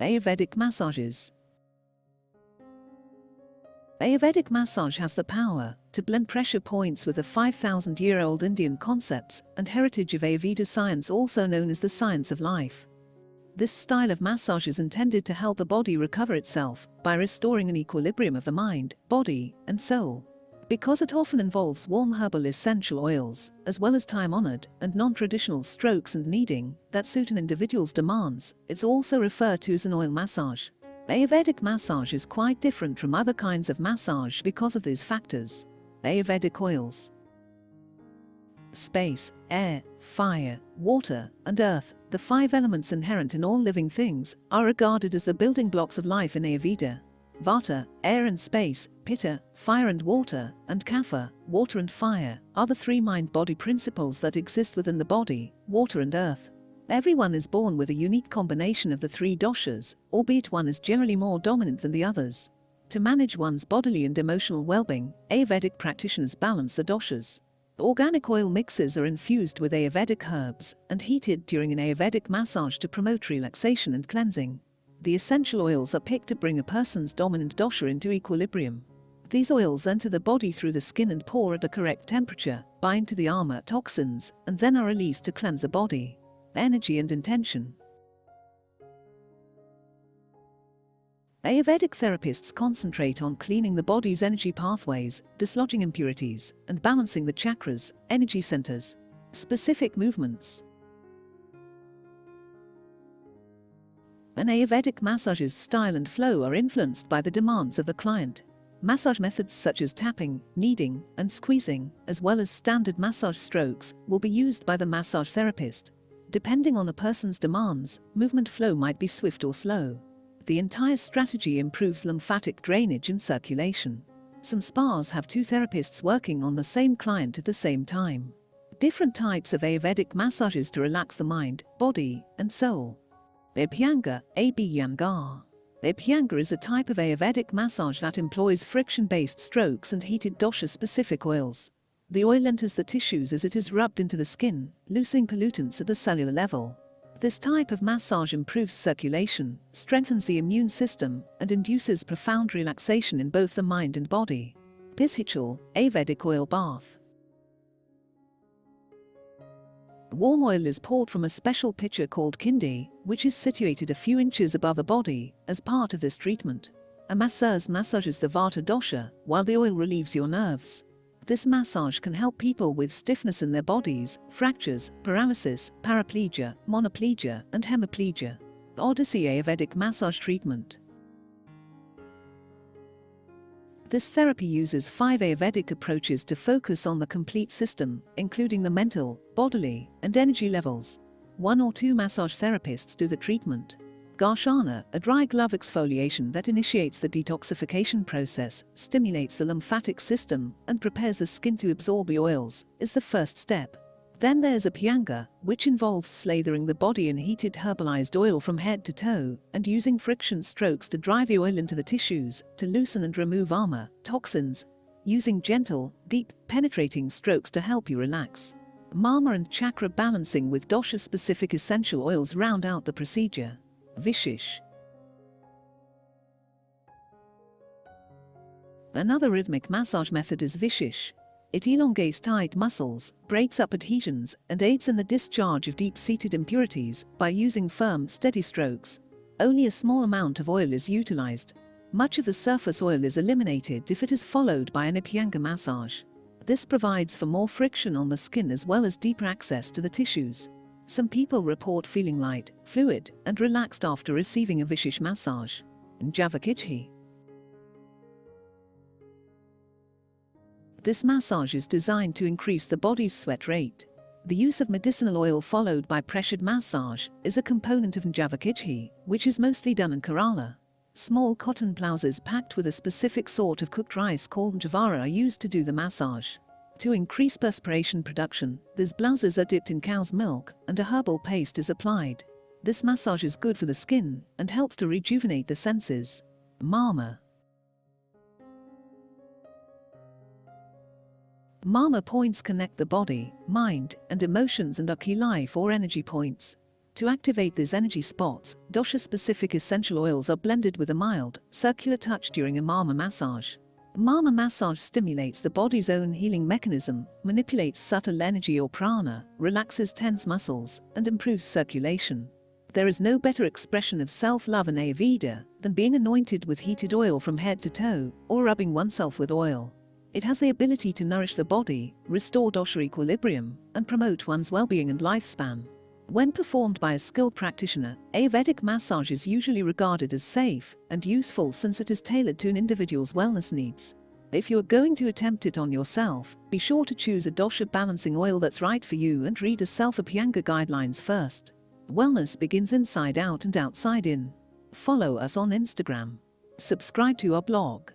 Ayurvedic Massages. Ayurvedic massage has the power to blend pressure points with the 5,000-year-old Indian concepts and heritage of Ayurveda science, also known as the science of life. This style of massage is intended to help the body recover itself by restoring an equilibrium of the mind, body, and soul. Because it often involves warm herbal essential oils, as well as time-honored and non-traditional strokes and kneading that suit an individual's demands, it's also referred to as an oil massage. Ayurvedic massage is quite different from other kinds of massage because of these factors. Ayurvedic oils. Space, air, fire, water, and earth, the 5 elements inherent in all living things, are regarded as the building blocks of life in Ayurveda. Vata, air and space, Pitta, fire and water, and Kapha, water and fire, are the 3 mind-body principles that exist within the body, water and earth. Everyone is born with a unique combination of the 3 doshas, albeit one is generally more dominant than the others. To manage one's bodily and emotional well-being, Ayurvedic practitioners balance the doshas. Organic oil mixes are infused with Ayurvedic herbs and heated during an Ayurvedic massage to promote relaxation and cleansing. The essential oils are picked to bring a person's dominant dosha into equilibrium. These oils enter the body through the skin and pore at the correct temperature, bind to the armor toxins, and then are released to cleanse the body. Energy and intention. Ayurvedic therapists concentrate on cleaning the body's energy pathways, dislodging impurities, and balancing the chakras, energy centers. Specific movements. An Ayurvedic massage's style and flow are influenced by the demands of the client. Massage methods such as tapping, kneading, and squeezing, as well as standard massage strokes, will be used by the massage therapist. Depending on a person's demands, movement flow might be swift or slow. The entire strategy improves lymphatic drainage and circulation. Some spas have 2 therapists working on the same client at the same time. Different types of Ayurvedic massages to relax the mind, body, and soul. Abhyanga, Abhyanga. Abhyanga is a type of Ayurvedic massage that employs friction-based strokes and heated dosha-specific oils. The oil enters the tissues as it is rubbed into the skin, loosening pollutants at the cellular level. This type of massage improves circulation, strengthens the immune system, and induces profound relaxation in both the mind and body. Pizhichil, Ayurvedic oil bath. Warm oil is poured from a special pitcher called kindi, which is situated a few inches above the body, as part of this treatment. A masseuse massages the vata dosha, while the oil relieves your nerves. This massage can help people with stiffness in their bodies, fractures, paralysis, paraplegia, monoplegia, and hemiplegia. Odyssey Ayurvedic massage treatment. This therapy uses 5 Ayurvedic approaches to focus on the complete system, including the mental, bodily, and energy levels. 1 or 2 massage therapists do the treatment. Garshana, a dry glove exfoliation that initiates the detoxification process, stimulates the lymphatic system, and prepares the skin to absorb the oils, is the first step. Then there's Abhyanga, which involves slathering the body in heated herbalized oil from head to toe, and using friction strokes to drive the oil into the tissues, to loosen and remove armor, toxins, using gentle, deep, penetrating strokes to help you relax. Marma and chakra balancing with dosha-specific essential oils round out the procedure. Vishesh. Another rhythmic massage method is Vishesh. It elongates tight muscles, breaks up adhesions, and aids in the discharge of deep-seated impurities by using firm, steady strokes. Only a small amount of oil is utilized. Much of the surface oil is eliminated if it is followed by an Abhyanga massage. This provides for more friction on the skin as well as deeper access to the tissues. Some people report feeling light, fluid, and relaxed after receiving a Vishesh massage. Javakichi. This massage is designed to increase the body's sweat rate. The use of medicinal oil followed by pressured massage is a component of Javakichi, which is mostly done in Kerala. Small cotton blouses packed with a specific sort of cooked rice called njavara are used to do the massage. To increase perspiration production, these blouses are dipped in cow's milk and a herbal paste is applied. This massage is good for the skin and helps to rejuvenate the senses. Marma. Marma points connect the body, mind, and emotions and are key life or energy points. To activate these energy spots, dosha-specific essential oils are blended with a mild, circular touch during a Marma massage. Marma massage stimulates the body's own healing mechanism, manipulates subtle energy or prana, relaxes tense muscles, and improves circulation. There is no better expression of self-love in Ayurveda than being anointed with heated oil from head to toe, or rubbing oneself with oil. It has the ability to nourish the body, restore dosha equilibrium, and promote one's well-being and lifespan. When performed by a skilled practitioner, Ayurvedic massage is usually regarded as safe and useful since it is tailored to an individual's wellness needs. If you are going to attempt it on yourself, be sure to choose a dosha-balancing oil that's right for you and read the Self-Abhyanga guidelines first. Wellness begins inside out and outside in. Follow us on Instagram. Subscribe to our blog.